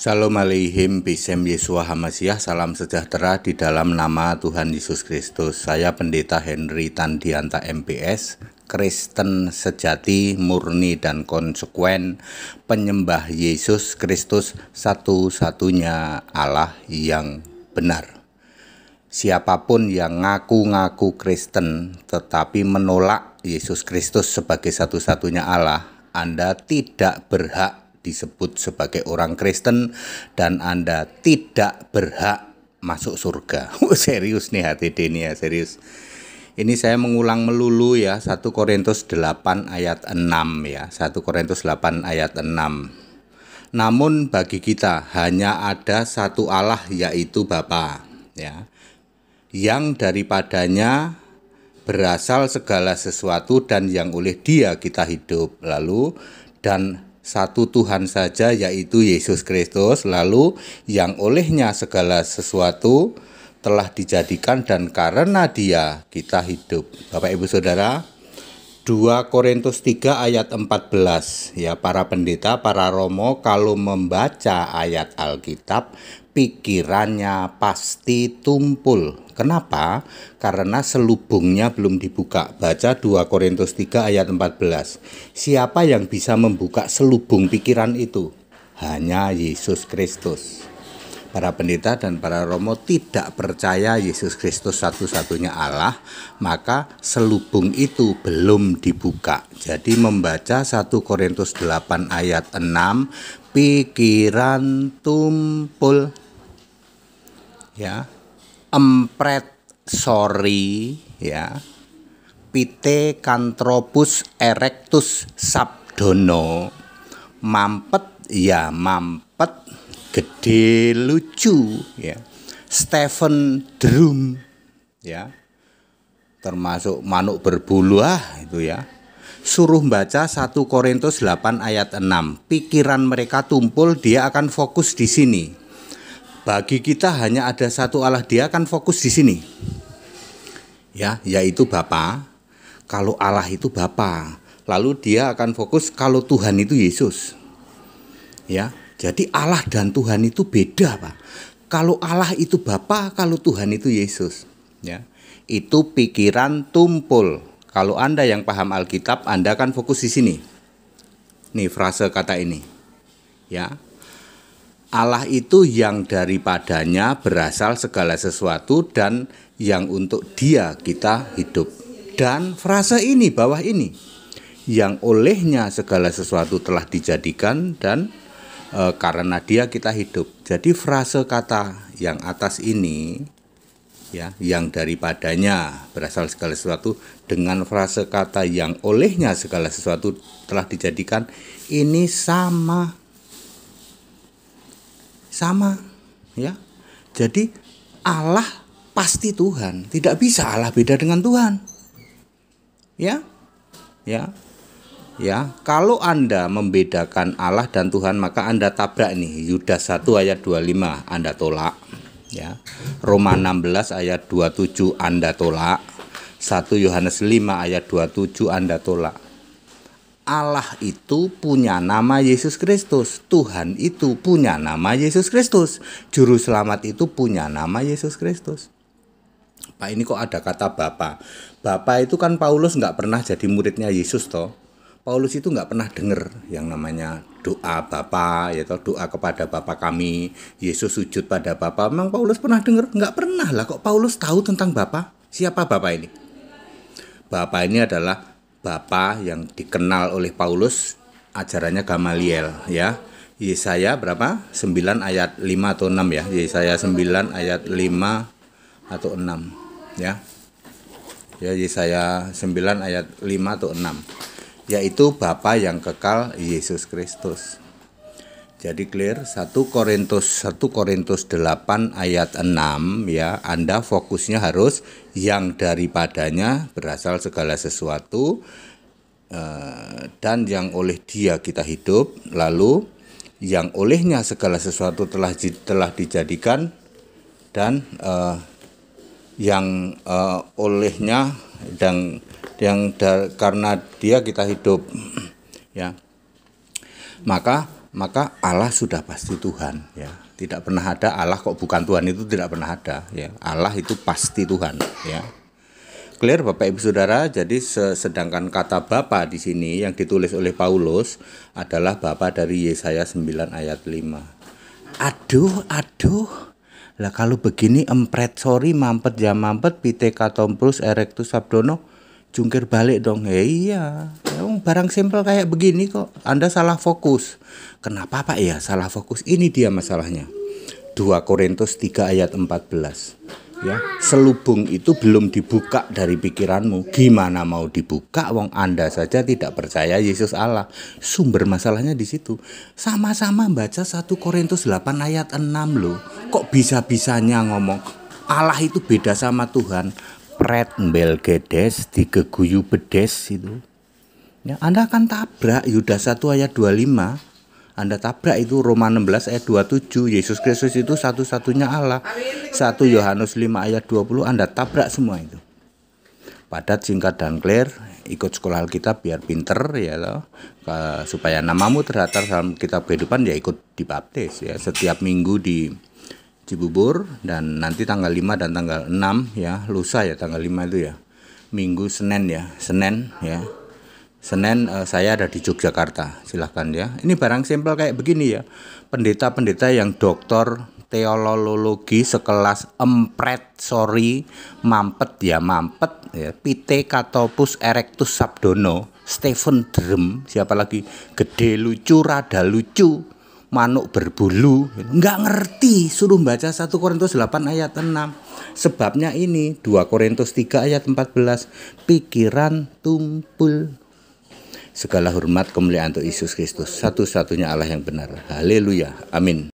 Shalom aleihim bisem Yesua Hamasiah. Salam sejahtera di dalam nama Tuhan Yesus Kristus. Saya Pendeta Henry Tandianta MPS, Kristen sejati, murni dan konsekuen, penyembah Yesus Kristus satu-satunya Allah yang benar. Siapapun yang ngaku-ngaku Kristen tetapi menolak Yesus Kristus sebagai satu-satunya Allah, Anda tidak berhak disebut sebagai orang Kristen dan Anda tidak berhak masuk surga. Serius nih HTD ini ya, serius. Ini saya mengulang melulu ya, 1 Korintus 8 ayat 6 ya, 1 Korintus 8 ayat 6. Namun bagi kita hanya ada satu Allah, yaitu Bapa, ya, yang daripadanya berasal segala sesuatu dan yang oleh Dia kita hidup. Lalu dan satu Tuhan saja, yaitu Yesus Kristus, lalu yang olehnya segala sesuatu telah dijadikan dan karena Dia kita hidup. Bapak Ibu Saudara, 2 Korintus 3 ayat 14 ya, para pendeta, para romo kalau membaca ayat Alkitab pikirannya pasti tumpul. Kenapa? Karena selubungnya belum dibuka. Baca 2 Korintus 3 ayat 14. Siapa yang bisa membuka selubung pikiran itu? Hanya Yesus Kristus. Para pendeta dan para romo tidak percaya Yesus Kristus satu-satunya Allah, maka selubung itu belum dibuka. Jadi membaca 1 Korintus 8 ayat 6, pikiran tumpul. Ya. Empret sori ya, Pithecanthropus erectus sabdono, mampet ya mampet, gede lucu ya, Stephen Drum ya, termasuk manuk berbulu itu ya. Suruh baca 1 Korintus 8 ayat 6. Pikiran mereka tumpul, dia akan fokus di sini. Bagi kita hanya ada satu Allah, Dia akan fokus di sini. Ya, yaitu Bapa. Kalau Allah itu Bapa, lalu Dia akan fokus kalau Tuhan itu Yesus. Ya, jadi Allah dan Tuhan itu beda, Pak. Kalau Allah itu Bapa, kalau Tuhan itu Yesus. Ya, itu pikiran tumpul. Kalau Anda yang paham Alkitab, Anda akan fokus di sini. Nih frase kata ini. Ya. Allah itu yang daripadanya berasal segala sesuatu dan yang untuk Dia kita hidup. Dan frase ini, bawah ini, yang olehnya segala sesuatu telah dijadikan dan karena Dia kita hidup. Jadi frase kata yang atas ini ya, yang daripadanya berasal segala sesuatu dengan frase kata yang olehnya segala sesuatu telah dijadikan, ini sama ya. Jadi Allah pasti Tuhan, tidak bisa Allah beda dengan Tuhan. Ya. Kalau Anda membedakan Allah dan Tuhan, maka Anda tabrak nih Yudas 1 ayat 25 Anda tolak ya. Roma 16 ayat 27 Anda tolak. 1 Yohanes 5 ayat 27 Anda tolak. Allah itu punya nama Yesus Kristus, Tuhan itu punya nama Yesus Kristus, Juru Selamat itu punya nama Yesus Kristus. Pak, ini kok ada kata Bapa? Bapa itu kan Paulus nggak pernah jadi muridnya Yesus toh. Paulus itu nggak pernah dengar yang namanya doa Bapa, yaitu doa kepada Bapa kami, Yesus sujud pada Bapa. Memang Paulus pernah dengar? Nggak pernah lah. Kok Paulus tahu tentang Bapa? Siapa Bapa ini? Bapa ini adalah Bapa yang dikenal oleh Paulus, ajarannya Gamaliel ya. Yesaya berapa? 9 ayat 5 atau 6 ya. Yesaya 9 ayat 5 atau 6 ya. Ya, Yesaya 9 ayat 5 atau 6. Yaitu Bapa yang kekal, Yesus Kristus. Jadi clear, 1 Korintus 8 ayat 6 ya. Anda fokusnya harus yang daripadanya berasal segala sesuatu dan yang oleh Dia kita hidup, lalu yang olehnya segala sesuatu telah dijadikan dan yang olehnya dan karena Dia kita hidup ya. Maka maka Allah sudah pasti Tuhan, ya. Tidak pernah ada Allah kok bukan Tuhan, itu tidak pernah ada, ya. Allah itu pasti Tuhan, ya. Clear Bapak Ibu Saudara. Jadi sedangkan kata Bapa di sini yang ditulis oleh Paulus adalah Bapa dari Yesaya 9 ayat 5. Aduh. Lah kalau begini empret sorry mampet ya mampet pite katomprus erectus sabdono jungkir balik dong. Iya, barang simpel kayak begini kok Anda salah fokus. Kenapa Pak ya salah fokus? Ini dia masalahnya. 2 Korintus 3 ayat 14. Ya, selubung itu belum dibuka dari pikiranmu. Gimana mau dibuka wong Anda saja tidak percaya Yesus Allah. Sumber masalahnya di situ. Sama-sama baca 1 Korintus 8 ayat 6 loh. Kok bisa-bisanya ngomong Allah itu beda sama Tuhan. Pret mbel gedes digeguyu bedes itu. Ya, Anda akan tabrak Yudas 1 ayat 25. Anda tabrak itu Roma 16 ayat 27. Yesus Kristus itu satu-satunya Allah. 1 Yohanes 5 ayat 20. Anda tabrak semua itu. Padat, singkat, dan clear. Ikut sekolah Alkitab biar pinter ya loh. Supaya namamu terdaftar dalam kitab kehidupan, ya ikut dibaptis ya. Setiap minggu di Cibubur, dan nanti tanggal 5 dan tanggal 6 ya. Lusa ya tanggal 5 itu ya. Minggu Senin ya. Senin saya ada di Yogyakarta, silahkan ya. Ini barang sampel kayak begini ya. Pendeta-pendeta yang doktor teologi sekelas empret sorry mampet ya pite katopus erectus sabdono, Stephen Drum, siapa lagi, gede lucu rada lucu manuk berbulu, nggak ngerti, suruh baca 1 Korintus 8 ayat 6. Sebabnya ini 2 Korintus 3 ayat 14, pikiran tumpul. Segala hormat kemuliaan untuk Yesus Kristus, satu-satunya Allah yang benar. Haleluya. Amin.